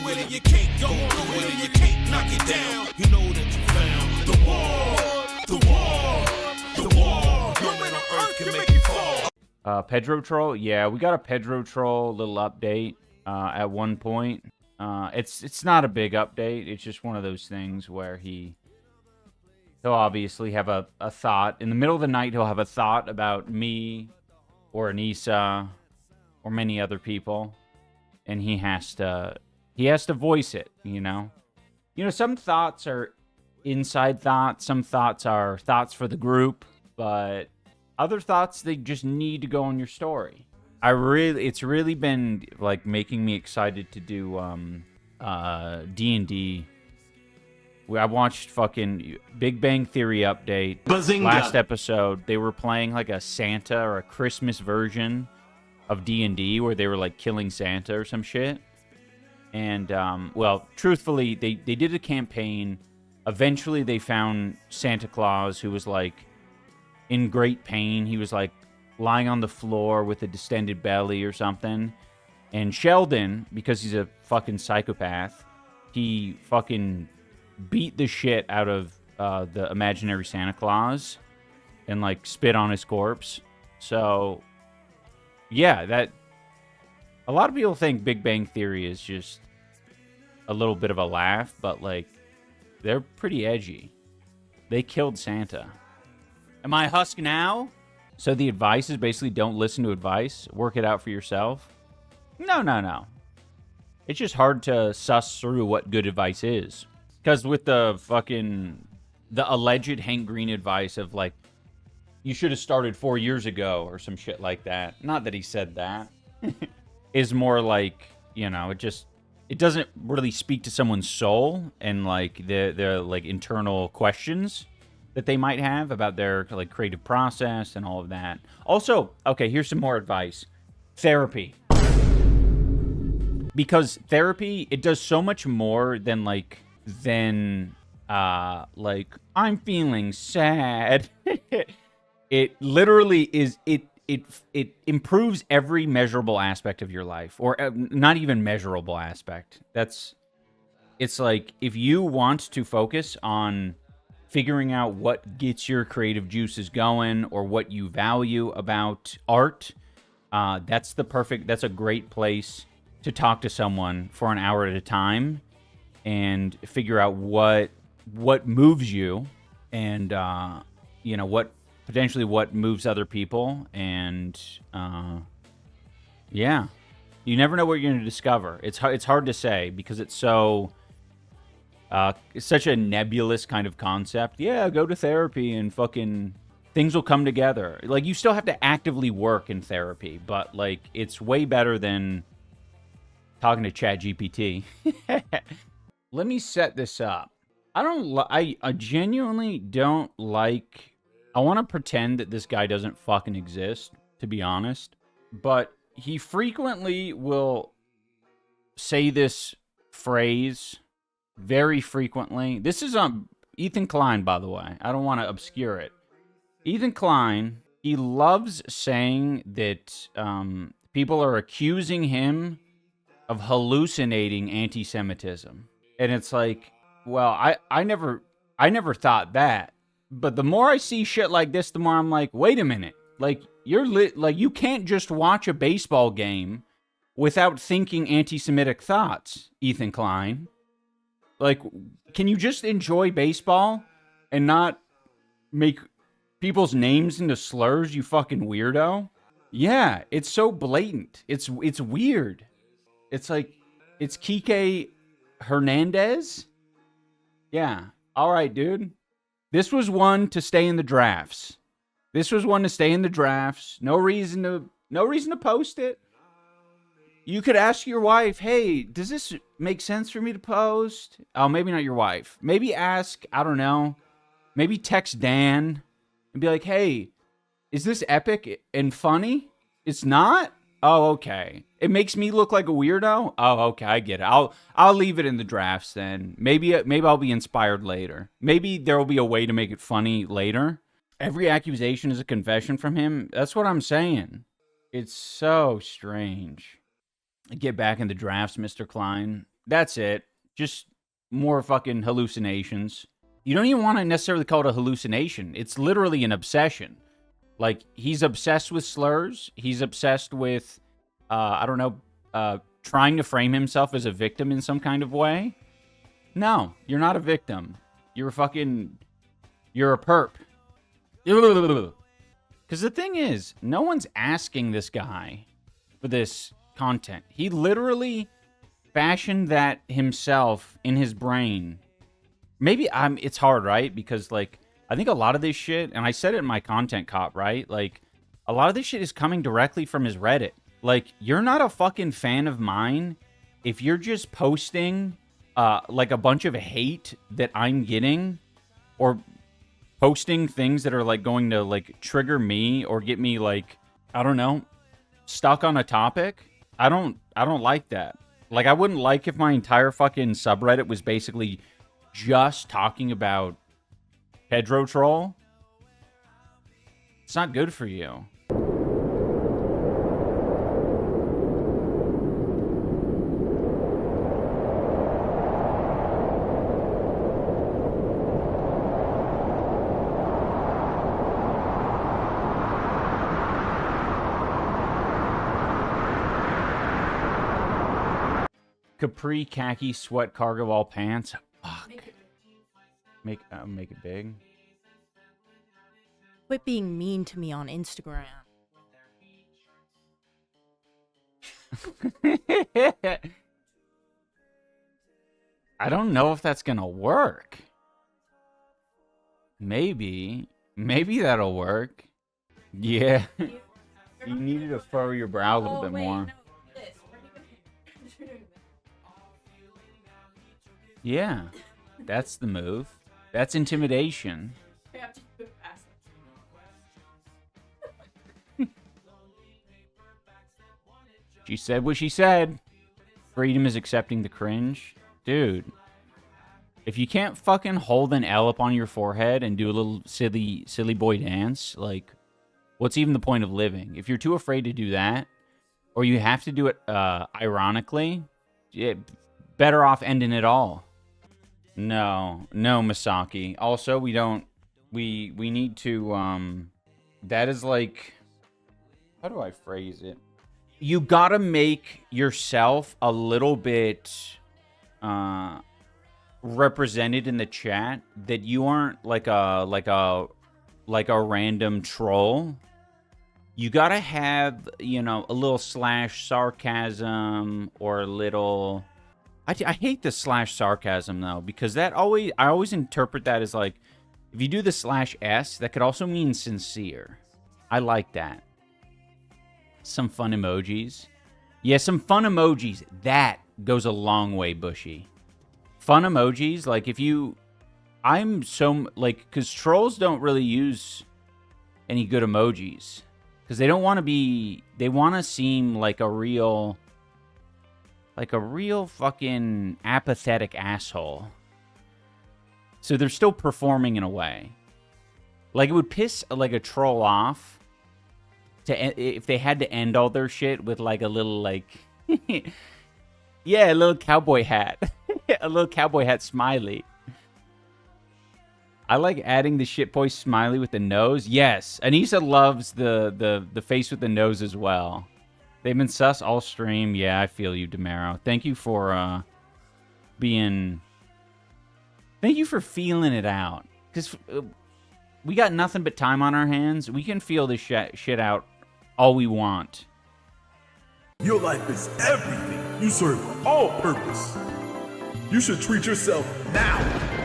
do it and you can't, don't do it and you can't knock it down. You know that you found the wall, the wall, the wall. No man on earth can make you fall. Pedro troll? Yeah, we got a Pedro troll little update at one point. It's not a big update. It's just one of those things where he'll obviously have a thought. In the middle of the night, he'll have a thought about me or Anissa or many other people. And he has to voice it, you know? You know, some thoughts are inside thoughts. Some thoughts are thoughts for the group. But other thoughts, they just need to go on your story. It's really been, like, making me excited to do D&D. I watched fucking Big Bang Theory update. Bazinga. Last episode, they were playing, like, a Santa or a Christmas version of D&D where they were, like, killing Santa or some shit. And, well, truthfully, they did a campaign. Eventually, they found Santa Claus, who was, like, in great pain. He was, like, lying on the floor with a distended belly or something. And Sheldon, because he's a fucking psychopath, he fucking beat the shit out of the imaginary Santa Claus and, like, spit on his corpse. So, yeah, that... A lot of people think Big Bang Theory is just a little bit of a laugh, but, like, they're pretty edgy. They killed Santa. Am I a husk now? So the advice is basically don't listen to advice. Work it out for yourself. No. It's just hard to suss through what good advice is. Because with the alleged Hank Green advice of, like, you should have started 4 years ago or some shit like that. Not that he said that. Is more like, you know, it doesn't really speak to someone's soul and, like, their like, internal questions that they might have about their, like, creative process and all of that. Also, okay, here's some more advice. Therapy. Because therapy, it does so much more than, like, I'm feeling sad. It literally is, it improves every measurable aspect of your life, or not even measurable aspect. It's like, if you want to focus on figuring out what gets your creative juices going or what you value about art, that's a great place to talk to someone for an hour at a time and figure out what moves you and, you know, what moves other people. And, yeah, you never know what you're going to discover. It's hard to say because it's such a nebulous kind of concept. Yeah, go to therapy and fucking things will come together. Like, you still have to actively work in therapy, but, like, it's way better than talking to ChatGPT. Let me set this up. I genuinely don't like... I want to pretend that this guy doesn't fucking exist, to be honest. But he frequently will say this phrase very frequently. This is Ethan Klein, by the way. I don't want to obscure it. Ethan Klein, he loves saying that people are accusing him of hallucinating anti-Semitism. And it's like, well, I never thought that. But the more I see shit like this, the more I'm like, wait a minute. Like, you can't just watch a baseball game without thinking anti-Semitic thoughts, Ethan Klein. Like, can you just enjoy baseball and not make people's names into slurs, you fucking weirdo? Yeah, it's so blatant. It's weird. It's like, it's Kike Hernandez? Yeah. All right, dude. This was one to stay in the drafts. No reason to post it. You could ask your wife, hey, does this make sense for me to post? Oh, maybe not your wife. Maybe ask, I don't know. Maybe text Dan and be like, hey, is this epic and funny? It's not? Oh, okay. It makes me look like a weirdo? Oh, okay, I get it. I'll leave it in the drafts then. Maybe I'll be inspired later. Maybe there will be a way to make it funny later. Every accusation is a confession from him. That's what I'm saying. It's so strange. Get back in the drafts, Mr. Klein. That's it. Just more fucking hallucinations. You don't even want to necessarily call it a hallucination. It's literally an obsession. Like, he's obsessed with slurs. He's obsessed with, I don't know, trying to frame himself as a victim in some kind of way. No, you're not a victim. You're a perp. Because the thing is, no one's asking this guy for this content. He literally fashioned that himself in his brain. Maybe it's hard, right? Because, like, I think a lot of this shit, and I said it in my content cop, right? Like, a lot of this shit is coming directly from his Reddit. Like, you're not a fucking fan of mine if you're just posting, like, a bunch of hate that I'm getting, or posting things that are, like, going to, like, trigger me or get me, like, I don't know, stuck on a topic. I don't like that. Like, I wouldn't like if my entire fucking subreddit was basically just talking about Pedro troll. It's not good for you. Capri khaki sweat cargo all pants. Fuck. Make it big. Quit being mean to me on Instagram. I don't know if that's gonna work. Maybe that'll work. Yeah. You needed to furrow your brow a little bit more. Yeah, that's the move. That's intimidation. She said what she said. Freedom is accepting the cringe. Dude, if you can't fucking hold an L up on your forehead and do a little silly boy dance, like, what's even the point of living? If you're too afraid to do that, or you have to do it ironically, better off ending it all. No, Misaki. Also, we need to, that is like, how do I phrase it? You gotta make yourself a little bit, represented in the chat, that you aren't like a random troll. You gotta have, you know, a little slash sarcasm or a little... I hate the slash sarcasm, though, because I always interpret that as, like, if you do the slash S, that could also mean sincere. I like that. Some fun emojis. Yeah, some fun emojis. That goes a long way, Bushy. Fun emojis, like, if you... I'm so... Like, because trolls don't really use any good emojis. Because they don't want to be... They want to seem like a real... Like a real fucking apathetic asshole. So they're still performing in a way. Like, it would piss, like, a troll off if they had to end all their shit with, like, a little, like... yeah, a little cowboy hat. A little cowboy hat smiley. I like adding the shitboy smiley with the nose. Yes, Anissa loves the face with the nose as well. They've been sus all stream. Yeah, I feel you, Demaro. Thank you for being... Thank you for feeling it out. Because we got nothing but time on our hands. We can feel this shit out all we want. Your life is everything. You serve all purpose. You should treat yourself now